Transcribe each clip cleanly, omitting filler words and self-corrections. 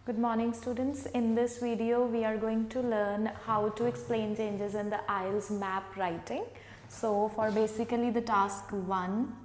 Good morning students. In this video we are going to learn how to explain changes in the IELTS map writing. So for basically the task 1,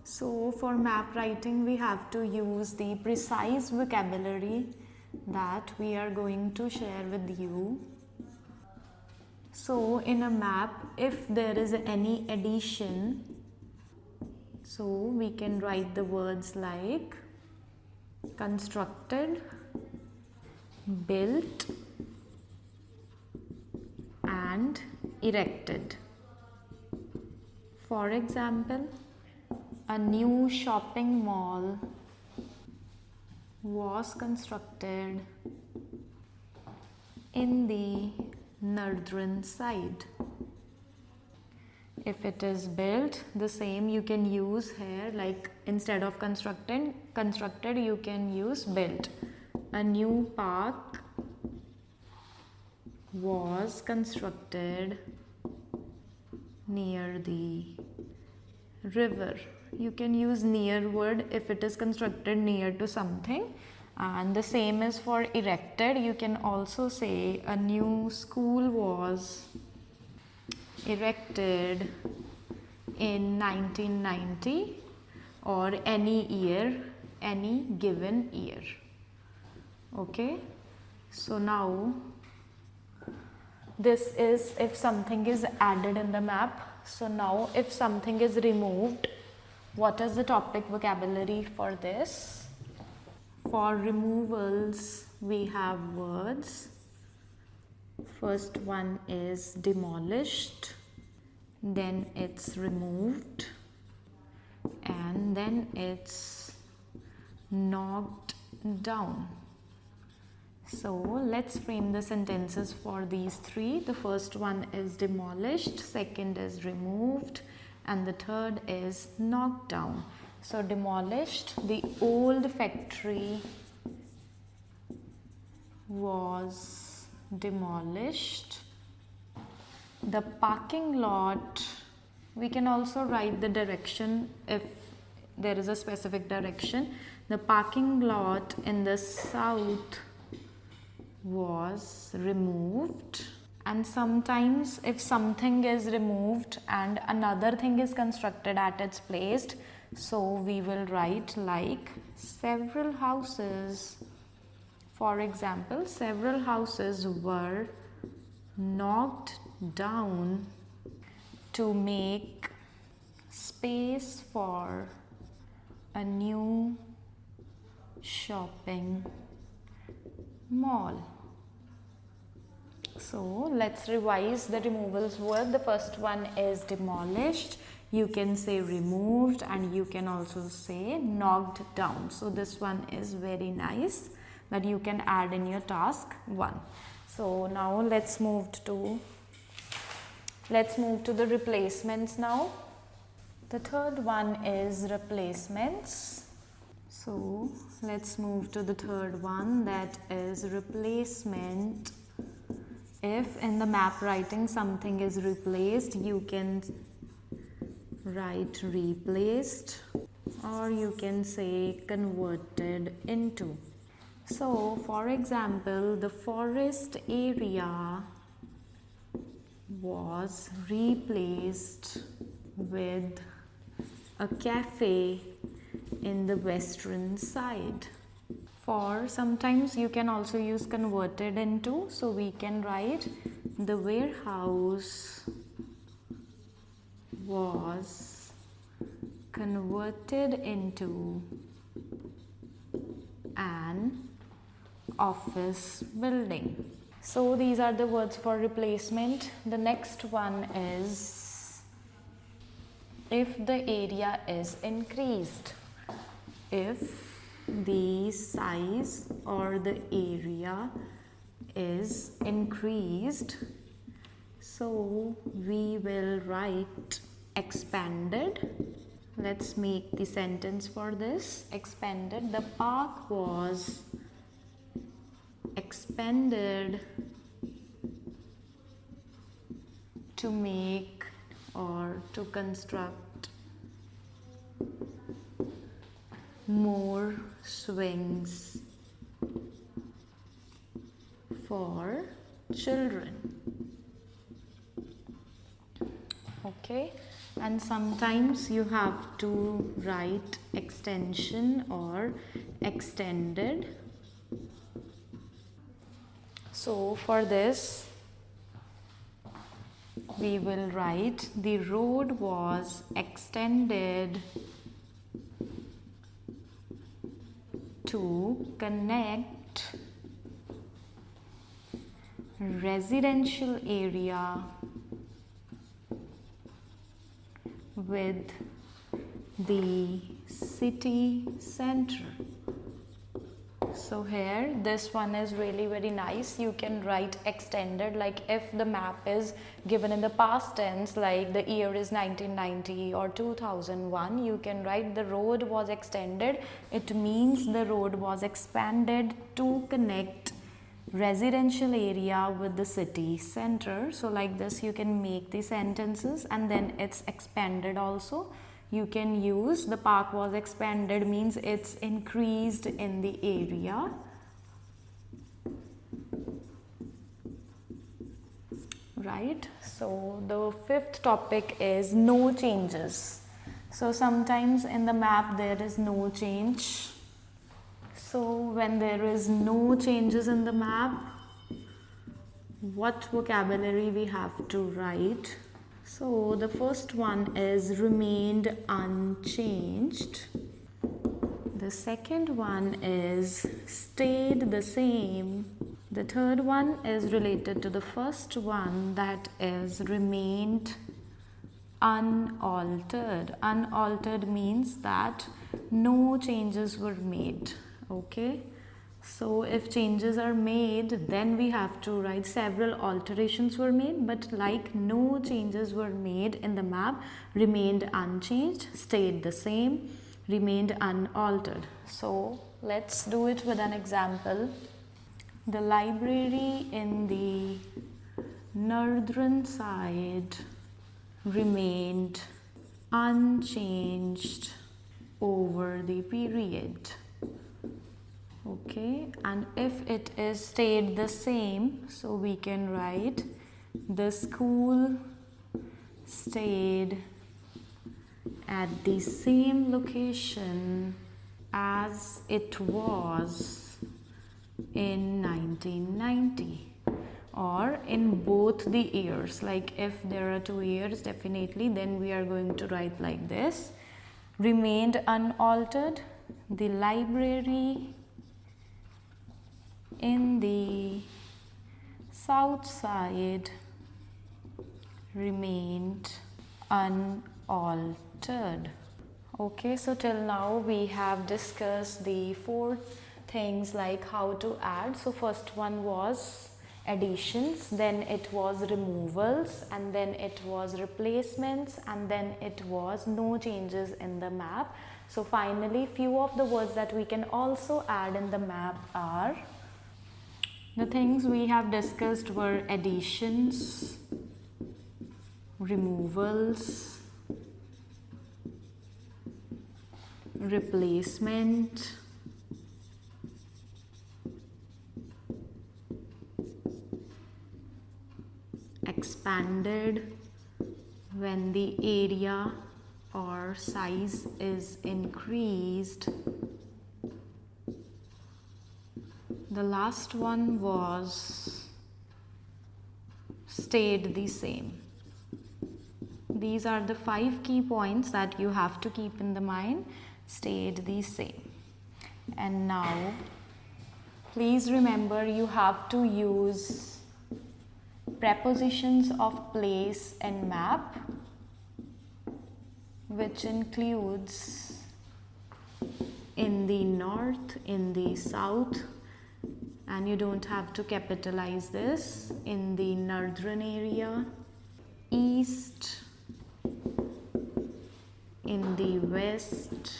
so for map writing we have to use the precise vocabulary that we are going to share with you. So in a map, if there is any addition, so we can write the words like constructed, built and erected. For example, a new shopping mall was constructed in the northern side. If it is built, the same you can use here, like instead of constructed you can use built. A new park was constructed near the river. You can use near word if it is constructed near to something, and the same is for erected. You can also say a new school was erected in 1990 or any year, any given year. Okay, so now this is if something is added in the map. So now if something is removed, what is the topic vocabulary for this? For removals we have words. First one is demolished, then it's removed, and then it's knocked down. So let's frame the sentences for these three. The first one is demolished, second is removed, and the third is knocked down. So demolished, the old factory was demolished. The parking lot, we can also write the direction if there is a specific direction. The parking lot in the south was removed. And sometimes if something is removed and another thing is constructed at its place, so we will write like several houses. For example, several houses were knocked down to make space for a new shopping mall. So let's revise the removals word. The first one is demolished. You can say removed, and you can also say knocked down. So this one is very nice that you can add in your task 1. So now let's move to the replacements now. The third one is replacements. So let's move to the third one, that is replacement. If in the map writing something is replaced, you can write replaced, or you can say converted into. So for example, the forest area was replaced with a cafe in the western side. For sometimes you can also use converted into, so we can write the warehouse was converted into an office building. So these are the words for replacement. The next one is if the area is increased. If the size or the area is increased, so we will write expanded. Let's make the sentence for this. Expanded. The park was expanded to make or to construct more swings for children. Okay, and sometimes you have to write extension or extended. So for this, we will write the road was extended to connect residential area with the city center. So here this one is really very nice. You can write extended, like if the map is given in the past tense, like the year is 1990 or 2001, you can write the road was extended. It means the road was expanded to connect residential area with the city center. So like this you can make the sentences, and then it's expanded also. You can use the park was expanded means it's increased in the area. Right, so the fifth topic is no changes. So sometimes in the map there is no change. So when there is no changes in the map, what vocabulary we have to write? So the first one is remained unchanged. The second one is stayed the same. The third one is related to the first one, that is remained unaltered. Unaltered means that no changes were made. Okay, so if changes are made, then we have to write several alterations were made, but like no changes were made in the map, remained unchanged, stayed the same, remained unaltered. So let's do it with an example. The library in the northern side remained unchanged over the period. Okay, and if it is stayed the same, so we can write the school stayed at the same location as it was in 1990, or in both the years. Like if there are 2 years, definitely then we are going to write like this: remained unaltered, the library in the south side remained unaltered. Okay, so till now we have discussed the 4 things like how to add. So first one was additions, then it was removals, and then it was replacements, and then it was no changes in the map. So finally, few of the words that we can also add in the map are, the things we have discussed were additions, removals, replacement, expanded when the area or size is increased. The last one was stayed the same. These are the 5 key points that you have to keep in the mind. Stayed the same. And now please remember, you have to use prepositions of place and map, which includes in the north, in the south, and you don't have to capitalize this, in the northern area, east, in the west,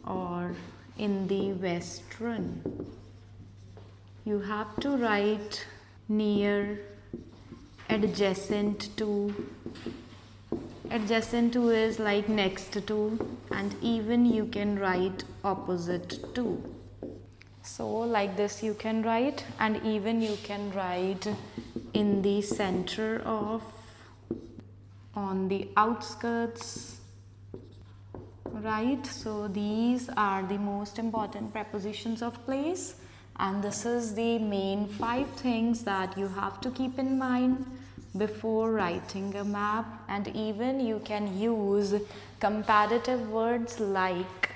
or in the western. You have to write near, adjacent to, Adjacent to is like next to, and even you can write opposite to. So like this you can write, and even you can write in the center of, on the outskirts, right? So these are the most important prepositions of place, and this is the main 5 things that you have to keep in mind before writing a map. And even you can use comparative words like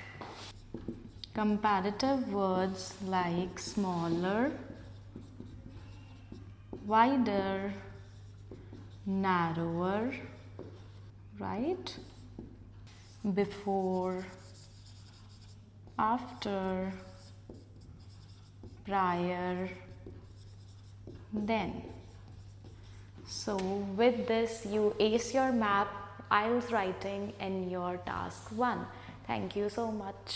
smaller, wider, narrower, right? Before, after, prior, then. So with this you ace your map IELTS writing in your task 1. Thank you so much.